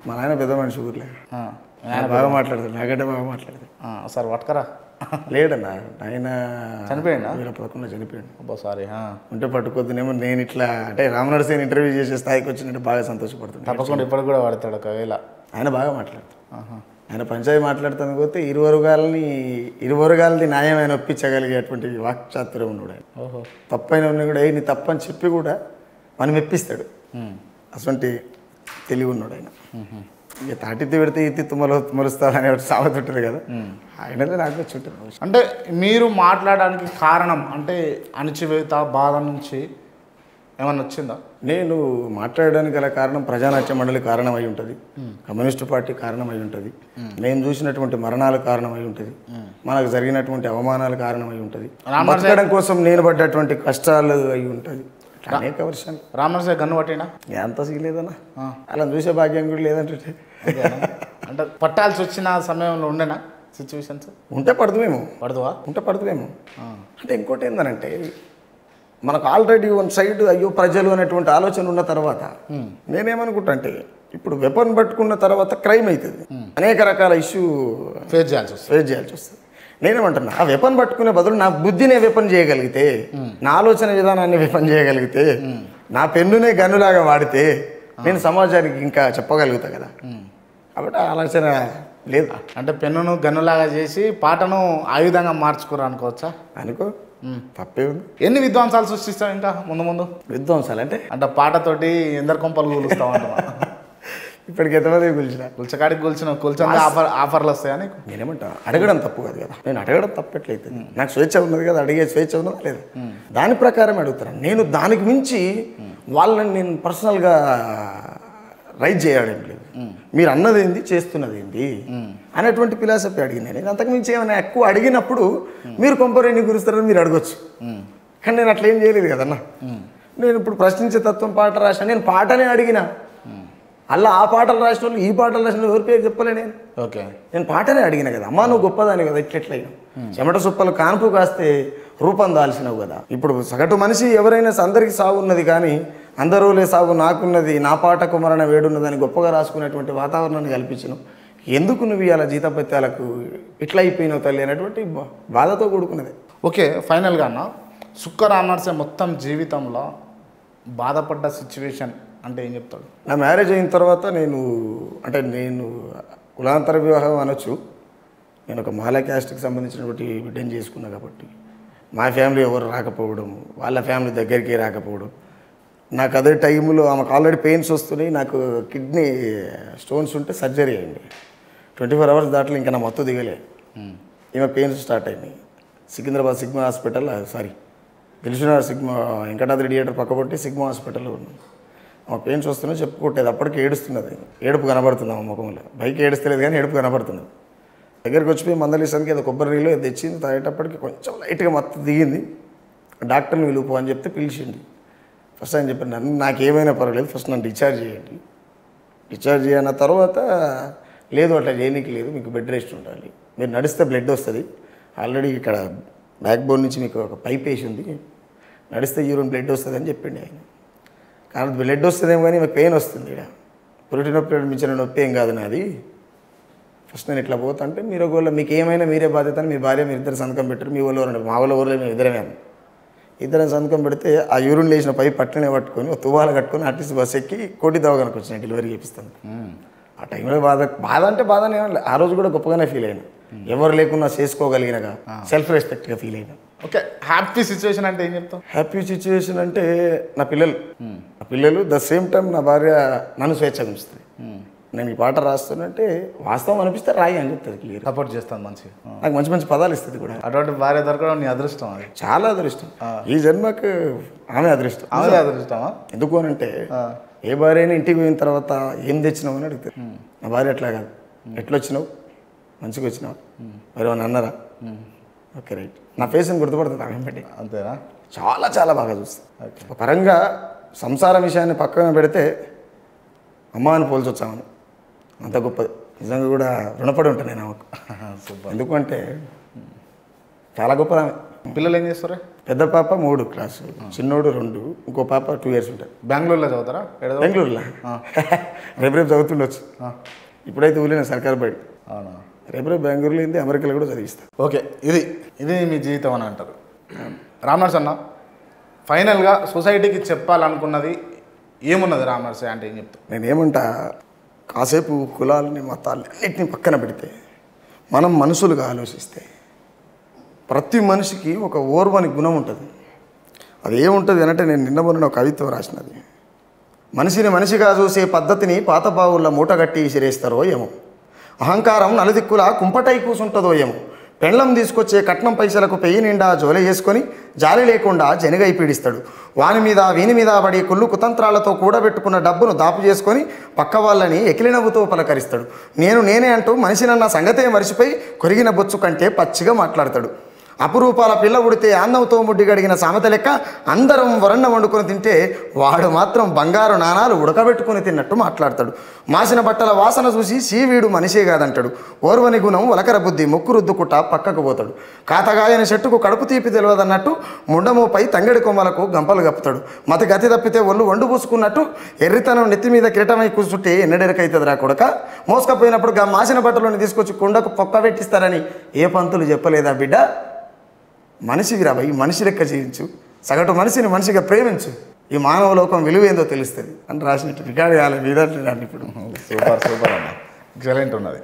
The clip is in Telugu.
మా నాయన పెద్ద మనిషి ఊర్లే ఆయన బాగా మాట్లాడతాడు, నాకంటే బాగా మాట్లాడతాడు. సార్ పట్టుకరా లేడన్నా, ఆయన చనిపోయిందా? 2011 చనిపోయాడు. అబ్బో సారీ. ఉంటే పట్టుకోద్దునేమో. నేను ఇట్లా అంటే రామనరసేన సేన్ ఇంటర్వ్యూ చేసే స్థాయికి వచ్చినట్టు బాగా సంతోషపడుతుంది. తప్పకుండా ఇప్పటికి కూడా వాడతాడు ఒకవేళ. ఆయన బాగా మాట్లాడతాడు. ఆయన పంచాయతీ మాట్లాడుతాను పోతే ఇరువరుగాలని న్యాయం ఆయన ఒప్పించగలిగేటువంటి వాక్చాతుర్యం ఉన్నాడు ఆయన. తప్పైన ఉన్నా కూడా నీ తప్పని చెప్పి కూడా మనం మెప్పిస్తాడు. అటువంటి తెలివి ఉన్నాడు ఆయన. ఇక తాటిత్తి పెడితే ఇత్తి తుమ్మలుస్తాడు అనే సామెత ఉంటుంది కదా, ఆయనదే నాకు వచ్చి ఉంటుంది. అంటే మీరు మాట్లాడడానికి కారణం అంటే అణచివేత బాధ నుంచి ఏమన్నా వచ్చిందా? నేను మాట్లాడడానికి గల కారణం ప్రజానాట్య మండలి కారణమై ఉంటుంది, కమ్యూనిస్టు పార్టీ కారణమై ఉంటుంది, నేను చూసినటువంటి మరణాలు కారణమై ఉంటుంది, మనకు జరిగినటువంటి అవమానాలు కారణమై ఉంటుంది, బతకడం కోసం నేను పడ్డటువంటి కష్టాలు అయి ఉంటుంది. అనేక వర్షాలు. రామనరసేన గన్ను పట్టినా ఎంత సిగలేదన్నా, అలా చూసే భాగ్యం కూడా లేదంటే. అంటే పట్టాల్సి వచ్చిన సమయంలో ఉండేనా సిచ్యువేషన్స్? ఉంటే పడుతుమేమో. ఉంటే పడుతుమేమో. అంటే ఇంకోటి ఏందనంటే మనకు ఆల్రెడీ వన్ సైడ్ అయ్యో ప్రజలు అనేటువంటి ఆలోచన ఉన్న తర్వాత నేనేమనుకుంటా అంటే ఇప్పుడు వెపన్ పట్టుకున్న తర్వాత క్రైమ్ అవుతుంది, అనేక రకాల ఇష్యూ ఫేస్ చేయాల్సి వస్తుంది. నేనేమంటున్నా, ఆ వెపన్ పట్టుకునే బదులు నా బుద్ధినే వెపన్ చేయగలిగితే, నా ఆలోచన విధానాన్ని వెపన్ చేయగలిగితే, నా పెన్నునే గన్నులాగా వాడితే నేను సమాజానికి ఇంకా చెప్పగలుగుతా కదా. కాబట్టి ఆలోచన లేదు. అంటే పెన్నును గన్నులాగా చేసి పాటను ఆయుధంగా మార్చుకోరు అనుకోవచ్చా? అనుకో, తప్పే ఉంది. ఎన్ని విధ్వంసాలు సృష్టిస్తావు ఇంకా ముందు? విధ్వంసాలు అంటే పాటతోటి ఎందరు కొంపలు కూలుస్తావు అంటున్నా. ఇప్పటికి ఎంతమంది కూల్చకాడికి కూల్చిన ఆఫర్లు వస్తాయని నేనేమంటా, అడగడం తప్పు కాదు కదా. నేను అడగడం తప్పట్లయితే నాకు స్వేచ్ఛ ఉన్నది కదా, అడిగే స్వేచ్ఛ ఉన్నదా లేదా, దాని ప్రకారం అడుగుతాను. నేను దానికి మించి వాళ్ళని నేను పర్సనల్గా రైట్ చేయడం లేదు. మీరు అన్నది ఏంది, చేస్తున్నది ఏంది అనేటువంటి ఫిలాసఫీ అడిగిన నేను. అంతకు మించి ఏమైనా ఎక్కువ అడిగినప్పుడు మీరు కొంపరేణి గురుస్తారని మీరు అడగొచ్చు, కానీ నేను అట్లా ఏం చేయలేదు కదన్నా. నేను ఇప్పుడు ప్రశ్నించే తత్వం పాట రాసిన, నేను పాటనే అడిగిన. అలా ఆ పాటలు రాసిన వాళ్ళు ఈ పాటలు రాసిన ఎవరి పేరు చెప్పలే నేను. నేను పాటనే అడిగిన కదా. అమ్మా నువ్వు గొప్పదాని కదా, ఇట్లెట్లయినా చెమట సుప్పలు కాన్పు కాస్తే రూపం దాల్సినవు కదా. ఇప్పుడు సగటు మనిషి ఎవరైనా అందరికీ సాగు ఉన్నది, కానీ అందరూలే సాగు నాకున్నది, నా పాటకు మరణ వేడున్నదని గొప్పగా రాసుకునేటువంటి వాతావరణాన్ని కల్పించను. ఎందుకు నువ్వు ఇలా జీతపత్యాలకు ఇట్లా అయిపోయినావు తల్లి అనేటువంటి బాధతో కూడుకున్నది. ఓకే, ఫైనల్గా అన్న సుక్క రామనరసేన మొత్తం జీవితంలో బాధపడ్డ సిచ్యువేషన్ అంటే ఏం చెప్తాడు? నా మ్యారేజ్ అయిన తర్వాత నేను కులాంతర వివాహం అనొచ్చు. నేను ఒక మాలా క్యాస్ట్కి సంబంధించినటువంటి బిడ్డను చేసుకున్నా కాబట్టి మా ఫ్యామిలీ ఎవరు రాకపోవడం, వాళ్ళ ఫ్యామిలీ దగ్గరికి రాకపోవడం, నాకు అదే టైంలో ఆమెకు ఆల్రెడీ పెయిన్స్ వస్తున్నాయి. నాకు కిడ్నీ స్టోన్స్ ఉంటే సర్జరీ అయింది. 24 hours దాంట్లో ఇంకా నా మొత్తం దిగలే. ఈమె పెయిన్స్ స్టార్ట్ అయినాయి. సికింద్రాబాద్ సిగ్మా హాస్పిటల్, తెలిసిన సిగ్మా వెంకటాద్రి థియేటర్ పక్కబట్టి సిగ్మా హాస్పిటల్లో ఉన్నాం. ఆ పెయిన్స్ వస్తున్నాయి చెప్పుకోవట్లేదు. అప్పటికి ఏడుస్తున్నది, ఏడుపు కనబడుతుంది ఆమె ముఖంలో. బైక్ ఏడుస్తలేదు కానీ ఏడుపు కనబడుతున్నది. దగ్గరికి వచ్చిపోయి మందలిసానికి ఏదో కొబ్బరి నీళ్ళు ఏదో తెచ్చింది. తాగేటప్పటికి కొంచెం లైట్గా మత్తు దిగింది. డాక్టర్ని పిలుపు అని చెప్తే పిలిచింది. ఫస్ట్ ఆయన చెప్పాను, నాకేమైనా పర్వాలేదు, ఫస్ట్ నన్ను డిశ్చార్జ్ చేయండి. డిశ్చార్జ్ చేయన తర్వాత లేదు అట్లా చేయనీకి లేదు, మీకు బెడ్ రెస్ట్ ఉండాలి, మీరు నడిస్తే బ్లడ్ వస్తుంది, ఆల్రెడీ ఇక్కడ బ్యాక్ బోన్ నుంచి మీకు ఒక పైప్ వేసి ఉంది, నడిస్తే యూరిన్ బ్లడ్ వస్తుంది అని చెప్పిండి ఆయన. కానీ బ్లడ్ వస్తుందేమో కానీ మీకు పెయిన్ వస్తుంది, ఇక్కడ పురిటి నొప్పి మించిన నొప్పి ఏం కాదు నాది, ఫస్ట్ నేను ఇట్లా పోతా అంటే మీరు ఒకవేళ మీకు ఏమైనా మీరే బాధ్యత అని మీ భార్య మీరు ఇద్దరు సంతకం పెట్టారు, మీ వాళ్ళు ఎవరు, మా వాళ్ళ ఊళ్ళో మేము ఇద్దరం సంతకం పెడితే ఆ యూరిన్ లేచిన పైప్ పట్టనే పట్టుకొని తువాలు కట్టుకొని ఆర్టీసీ బస్ ఎక్కి కోటి దవాఖానకు వచ్చిన డెలివరీ చేపిస్తాను. ఆ టైంలో బాధ అంటే బాధనే ఆ రోజు కూడా గొప్పగానే ఫీల్ అయినా, ఎవరు లేకున్నా చేసుకోగలిగినగా సెల్ఫ్ రెస్పెక్ట్గా ఫీల్ అయినా. ఓకే, హ్యాపీ సిచ్యువేషన్ అంటే ఏం చెప్తాం? హ్యాపీ సిచ్యువేషన్ అంటే నా పిల్లలు ద సేమ్ టైం నా భార్య నన్ను స్వేచ్ఛగా ఉంచుతుంది. నేను ఈ పాట రాస్తున్నంటే వాస్తవం అనిపిస్తే రాయి అని చెప్తుంది, క్లియర్ సపోర్ట్ చేస్తాను, మంచిగా నాకు మంచి మంచి పదాలు ఇస్తుంది కూడా. అటువంటి భార్య దొరకడం నీ అదృష్టం, అది చాలా అదృష్టం. ఈ జన్మకు ఆమె అదృష్టం. అదృష్టమా? ఎందుకు అని అంటే ఏ భార్య అయినా ఇంటికి పోయిన తర్వాత ఏం తెచ్చినావు అని అడుగుతారు. నా భార్య అట్లా కాదు, ఎట్లా వచ్చినావు, మంచిగా వచ్చినావు, మరి ఏమన్నా అన్నారా, ఓకే రైట్, నా ఫేస్ని గుర్తుపడుతుంది ఆమె బట్టి. అంతేనా? చాలా చాలా బాగా చూస్తాను. ఒక పరంగా సంసార విషయాన్ని పక్కన పెడితే అమ్మ అని పోల్చొచ్చామని, అంత గొప్పది. నిజంగా కూడా రుణపడి ఉంటాను నేను ఆమెకు. ఎందుకంటే చాలా గొప్పది ఆమె. పిల్లలు ఏం చేస్తారు? పెద్ద పాప 3 క్లాసు, చిన్నోడు 2, ఇంకో పాప 2 years ఉంటుంది. బెంగళూరులో చదువుతారా? బెంగళూరులో రేపు చదువుతుండొచ్చు. ఇప్పుడైతే ఊళ్ళో సర్కారు బడి. అవునా? రేపు బెంగళూరులో ఏంది, అమెరికాలో కూడా చదివిస్తాను. ఓకే, ఇది మీ జీవితం అని అంటారు. రామనర్స్ అన్న, ఫైనల్గా సొసైటీకి చెప్పాలనుకున్నది ఏమున్నది రామనర్స్ అంటే ఏం చెప్తాను? నేనేమంటా, కాసేపు కులాలని మతాలని అన్నిటిని పక్కన పెడితే మనం మనుషులుగా ఆలోచిస్తే ప్రతి మనిషికి ఒక ఓర్వని గుణం ఉంటుంది. అది ఏముంటుంది అంటే, నేను నిన్న మొన్న ఒక కవిత్వం రాసినది. మనిషిని మనిషిగా చూసే పద్ధతిని పాత బావుల్లో మూటగట్టి విసిరేస్తారో ఏమో, అహంకారం నలుదిక్కులా కుంపటై కూసుంటుందో ఏమో, పెండ్లం తీసుకొచ్చే కట్నం పైసలకు పెయ్యి నిండా జోలె చేసుకొని జాలి లేకుండా జనగై పీడిస్తాడు. వాని మీద వీని మీద పడి కుళ్ళు కుతంత్రాలతో కూడబెట్టుకున్న డబ్బును దాపు చేసుకొని పక్క వాళ్ళని ఎకిలి నవ్వుతో పలకరిస్తాడు. నేనే అంటూ మనిషినన్న సంగతే మరిచిపోయి కొరిగిన బొచ్చు కంటే పచ్చిగా మాట్లాడతాడు. అపురూపాల పిల్ల ఉడితే ఆన్నంతో ముడ్డి గడిగిన సామెత లెక్క అందరం వరన్న వండుకొని తింటే వాడు మాత్రం బంగారు నాణాలు ఉడకబెట్టుకొని తిన్నట్టు మాట్లాడతాడు. మాసిన బట్టల వాసన చూసి సీవీడు మనిషే కాదంటాడు. ఓర్వని గుణం వలకర బుద్ధి ముక్కు రుద్దుకుట పక్కకు పోతాడు. కాతగాయని చెట్టుకు కడుపు తీపి తెలియదన్నట్టు ముండమోపై తంగడి కొమ్మలకు గంపలు కప్పుతాడు. మతి గతి తప్పితే ఒళ్ళు వండు పూసుకున్నట్టు ఎర్రితనం నెత్తి మీద కిరీటమై కూర్చుంటే ఎన్నడెరకైతుంది రా కొడక. మోసుకపోయినప్పుడు గా మాసిన బట్టలోని తీసుకొచ్చి కుండకు పొక్క పెట్టిస్తారని ఏ పంతులు చెప్పలేదా బిడ్డ? మనిషికి రాబోయి మనిషి లెక్క జీవించు, సగటు మనిషిని మనిషిగా ప్రేమించు, ఈ మానవ లోకం విలువేందో తెలుస్తుంది అని రాసినట్టు రికార్డు కావాలి మీద ఇప్పుడు. సూపర్ అన్న, ఎక్సలెంట్ ఉన్నది.